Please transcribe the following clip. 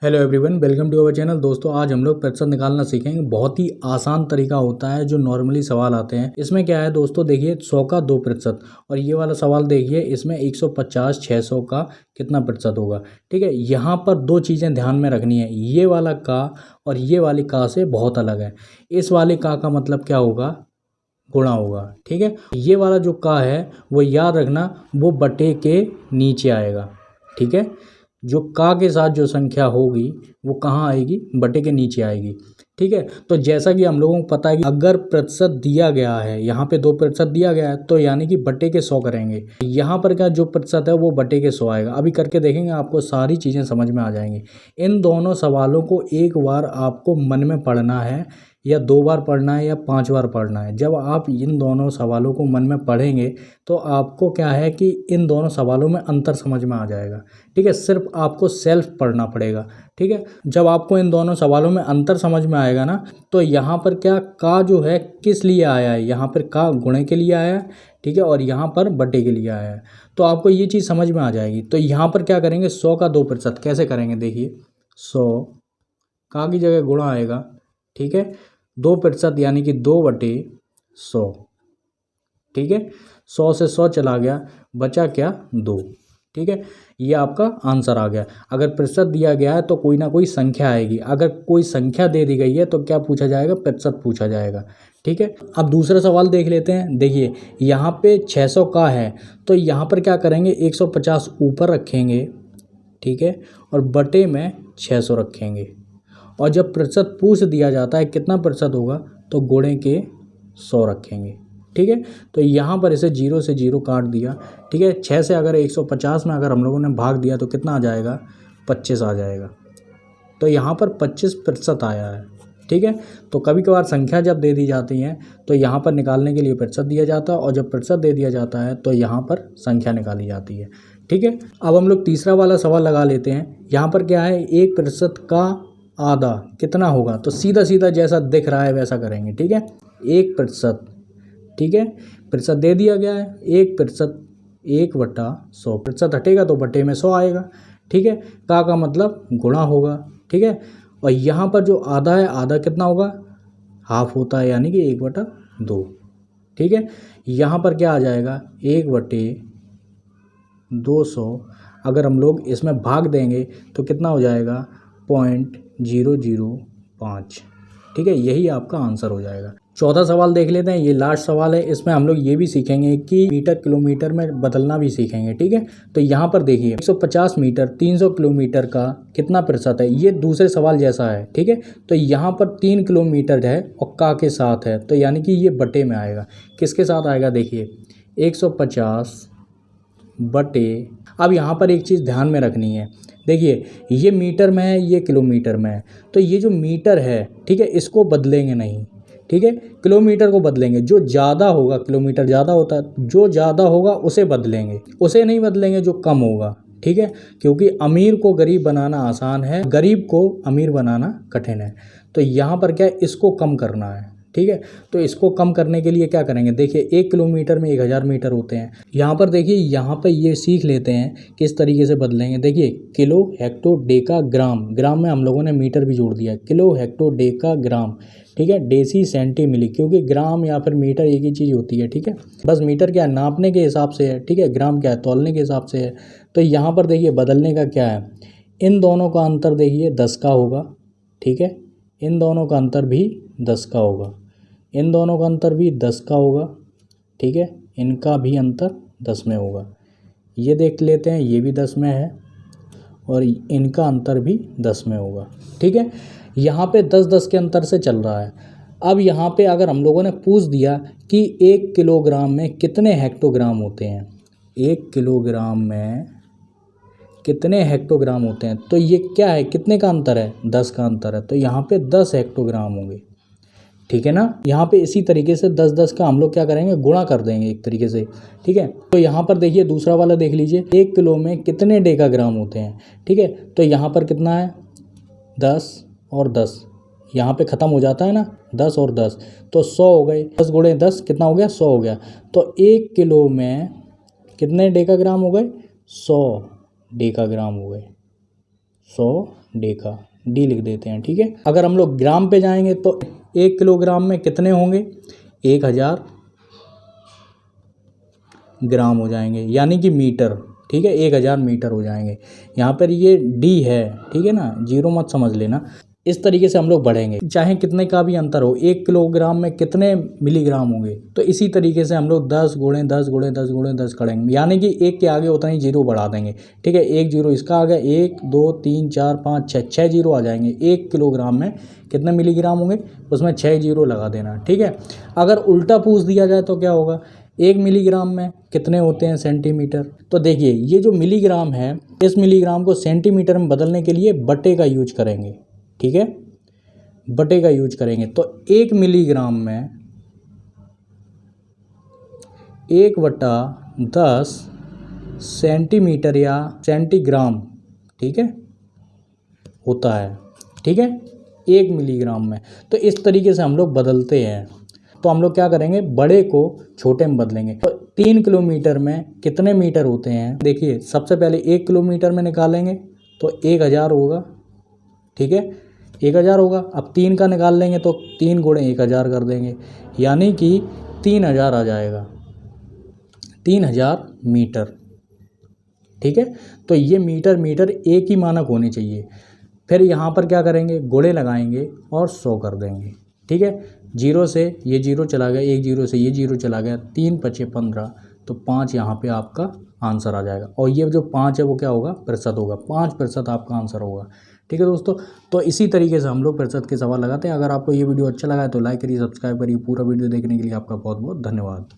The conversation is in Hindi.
Hello everyone, welcome to our channel. दोस्तों, आज हम लोग प्रतिशत निकालना सीखेंगे। बहुत ही आसान तरीका होता है जो नॉर्मली सवाल आते हैं। इसमें क्या है दोस्तों, देखिए 100 का 2% और ये वाला सवाल देखिए, इसमें 150 600 का कितना प्रतिशत होगा। ठीक है, यहाँ पर दो चीज़ें ध्यान में रखनी है। ये वाला का और ये वाली का से बहुत अलग है। इस वाले का मतलब क्या होगा, गुणा होगा। ठीक है, ये वाला जो का है वो याद रखना, वो बटे के नीचे आएगा। ठीक है, जो का के साथ जो संख्या होगी वो कहाँ आएगी, बटे के नीचे आएगी। ठीक है, तो जैसा कि हम लोगों को पता है कि अगर प्रतिशत दिया गया है, यहाँ पे 2% दिया गया है, तो यानी कि बटे के 100 करेंगे। यहाँ पर का जो प्रतिशत है वो बटे के 100 आएगा। अभी करके देखेंगे, आपको सारी चीज़ें समझ में आ जाएंगी। इन दोनों सवालों को एक बार आपको मन में पढ़ना है, या 2 बार पढ़ना है, या 5 बार पढ़ना है। जब आप इन दोनों सवालों को मन में पढ़ेंगे तो आपको क्या है कि इन दोनों सवालों में अंतर समझ में आ जाएगा। ठीक है, सिर्फ आपको सेल्फ पढ़ना पड़ेगा। ठीक है, जब आपको इन दोनों सवालों में अंतर समझ में आएगा ना, तो यहाँ पर क्या का जो है किस लिए आया है, यहाँ पर का गुणे के लिए आया है। ठीक है, और यहाँ पर बटे के लिए आया है। तो आपको ये चीज़ समझ में आ जाएगी। तो यहाँ पर क्या करेंगे, 100 का 2% कैसे करेंगे, देखिए 100 का की जगह गुणा आएगा। ठीक है, 2% यानी कि 2/100। ठीक है, 100 से 100 चला गया, बचा क्या, 2। ठीक है, ये आपका आंसर आ गया। अगर प्रतिशत दिया गया है तो कोई ना कोई संख्या आएगी। अगर कोई संख्या दे दी गई है तो क्या पूछा जाएगा, प्रतिशत पूछा जाएगा। ठीक है, अब दूसरा सवाल देख लेते हैं। देखिए यहाँ पे 600 का है, तो यहाँ पर क्या करेंगे, 150 ऊपर रखेंगे। ठीक है, और बटे में 600 रखेंगे। और जब प्रतिशत पूछ दिया जाता है कितना प्रतिशत होगा, तो गुणे के 100 रखेंगे। ठीक है, तो यहाँ पर इसे 0 से 0 काट दिया। ठीक है, 6 से अगर 150 में अगर हम लोगों ने भाग दिया तो कितना आ जाएगा, 25 आ जाएगा। तो यहाँ पर 25% आया है। ठीक है, तो कभी कभार संख्या जब दे दी जाती हैं तो यहाँ पर निकालने के लिए प्रतिशत दिया जाता है, और जब प्रतिशत दे दिया जाता है तो यहाँ पर संख्या निकाली जाती है। ठीक है, अब हम लोग तीसरा वाला सवाल लगा लेते हैं। यहाँ पर क्या है, 1% का आधा कितना होगा, तो सीधा सीधा जैसा दिख रहा है वैसा करेंगे। ठीक है, 1%। ठीक है, प्रतिशत दे दिया गया है, 1%, 1/100। प्रतिशत हटेगा तो बटे में 100 आएगा। ठीक है, का मतलब गुणा होगा। ठीक है, और यहाँ पर जो आधा है, आधा कितना होगा, हाफ होता है, यानी कि 1/2। ठीक है, यहाँ पर क्या आ जाएगा, 1/200। अगर हम लोग इसमें भाग देंगे तो कितना हो जाएगा, 0.005। ठीक है, यही आपका आंसर हो जाएगा। चौथा सवाल देख लेते हैं, ये लास्ट सवाल है। इसमें हम लोग ये भी सीखेंगे कि मीटर किलोमीटर में बदलना भी सीखेंगे। ठीक है, तो यहाँ पर देखिए 150 मीटर 300 किलोमीटर का कितना प्रतिशत है, ये दूसरे सवाल जैसा है। ठीक है, तो यहाँ पर 3 किलोमीटर है और का के साथ है, तो यानी कि ये बटे में आएगा। किसके साथ आएगा, देखिए 150 बटे। अब यहाँ पर एक चीज़ ध्यान में रखनी है, देखिए ये मीटर में है, ये किलोमीटर में है, तो ये जो मीटर है, ठीक है, इसको बदलेंगे नहीं। ठीक है, किलोमीटर को बदलेंगे। जो ज़्यादा होगा, किलोमीटर ज़्यादा होता है, जो ज़्यादा होगा उसे बदलेंगे, उसे नहीं बदलेंगे जो कम होगा। ठीक है, क्योंकि अमीर को गरीब बनाना आसान है, गरीब को अमीर बनाना कठिन है। तो यहाँ पर क्या है, इसको कम करना है। ठीक है, तो इसको कम करने के लिए क्या करेंगे, देखिए 1 किलोमीटर में 1000 मीटर होते हैं। यहाँ पर देखिए, यहाँ पर ये सीख लेते हैं किस तरीके से बदलेंगे। देखिए किलो, हेक्टो, डेका, ग्राम। ग्राम में हम लोगों ने मीटर भी जोड़ दिया, किलो, हेक्टो, डेका, ग्राम। ठीक है, डेसी, सेंटी, मिली, क्योंकि ग्राम या फिर मीटर एक ही चीज़ होती है। ठीक है, बस मीटर क्या है, नापने के हिसाब से है। ठीक है, ग्राम क्या है, तौलने के हिसाब से है। तो यहाँ पर देखिए बदलने का क्या है, इन दोनों का अंतर देखिए 10 का होगा। ठीक है, इन दोनों का अंतर भी 10 का होगा, इन दोनों का अंतर भी 10 का होगा। ठीक है, इनका भी अंतर 10 में होगा। ये देख लेते हैं, ये भी 10 में है और इनका अंतर भी 10 में होगा। ठीक है, यहाँ पे 10-10 के अंतर से चल रहा है। अब यहाँ पे अगर हम लोगों ने पूछ दिया कि 1 किलोग्राम में कितने हेक्टोग्राम होते हैं, 1 किलोग्राम में कितने हेक्टोग्राम होते हैं, तो ये क्या है, कितने का अंतर है, 10 का अंतर है, तो यहाँ पे 10 हेक्टोग्राम होंगे। ठीक है ना, यहाँ पे इसी तरीके से 10-10 का हम लोग क्या करेंगे, गुणा कर देंगे एक तरीके से। ठीक है, तो यहाँ पर देखिए दूसरा वाला देख लीजिए, 1 किलो में कितने डेकाग्राम होते हैं। ठीक है, तो यहाँ पर कितना है, 10 और 10, यहाँ पे ख़त्म हो जाता है ना, 10 और 10, तो 100 हो गए। 10 गुणे 10 कितना हो गया, 100 हो गया। तो 1 किलो में कितने डेकाग्राम हो गए, 100 डेकाग्राम हो गए। 100 डेका, डी लिख देते हैं, ठीक है। अगर हम लोग ग्राम पे जाएंगे तो 1 किलोग्राम में कितने होंगे, 1000 ग्राम हो जाएंगे, यानी कि मीटर, ठीक है, 1000 मीटर हो जाएंगे। यहाँ पर ये डी है, ठीक है ना, जीरो मत समझ लेना। इस तरीके से हम लोग बढ़ेंगे, चाहे कितने का भी अंतर हो, 1 किलोग्राम में कितने मिलीग्राम होंगे, तो इसी तरीके से हम लोग 10 गुणे 10 गुणे 10 गुणे 10 करेंगे, यानी कि 1 के आगे उतना ही जीरो बढ़ा देंगे, ठीक है। 1 जीरो इसका आ गया, 1 2 3 4 5 6, 6 जीरो आ जाएंगे। 1 किलोग्राम में कितने मिलीग्राम होंगे, उसमें 6 जीरो लगा देना, ठीक है। अगर उल्टा पूछ दिया जाए तो क्या होगा, 1 मिलीग्राम में कितने होते हैं सेंटीमीटर। तो देखिए ये जो मिलीग्राम है, इस मिलीग्राम को सेंटीमीटर में बदलने के लिए बटे का यूज करेंगे, ठीक है, बटे का यूज करेंगे। तो 1 मिलीग्राम में 1/10 सेंटीमीटर या सेंटीग्राम, ठीक है, होता है, ठीक है, 1 मिलीग्राम में। तो इस तरीके से हम लोग बदलते हैं। तो हम लोग क्या करेंगे, बड़े को छोटे में बदलेंगे। तो 3 किलोमीटर में कितने मीटर होते हैं, देखिए सबसे पहले 1 किलोमीटर में निकालेंगे तो 1000 होगा, ठीक है, 1000 होगा। अब 3 का निकाल लेंगे तो 3 गुणे 1000 कर देंगे, यानी कि 3000 आ जाएगा, 3000 मीटर, ठीक है। तो ये मीटर मीटर एक ही मानक होने चाहिए। फिर यहाँ पर क्या करेंगे, गुणे लगाएंगे और 100 कर देंगे, ठीक है। जीरो से ये जीरो चला गया, 1 जीरो से ये जीरो चला गया, 3 पचे 15, तो 5 यहाँ पे आपका आंसर आ जाएगा। और ये जो 5 है वो क्या होगा, प्रतिशत होगा, 5% आपका आंसर होगा, ठीक है दोस्तों। तो इसी तरीके से हम लोग प्रतिशत के सवाल लगाते हैं। अगर आपको ये वीडियो अच्छा लगा है तो लाइक करिए, सब्सक्राइब करिए। पूरा वीडियो देखने के लिए आपका बहुत बहुत धन्यवाद।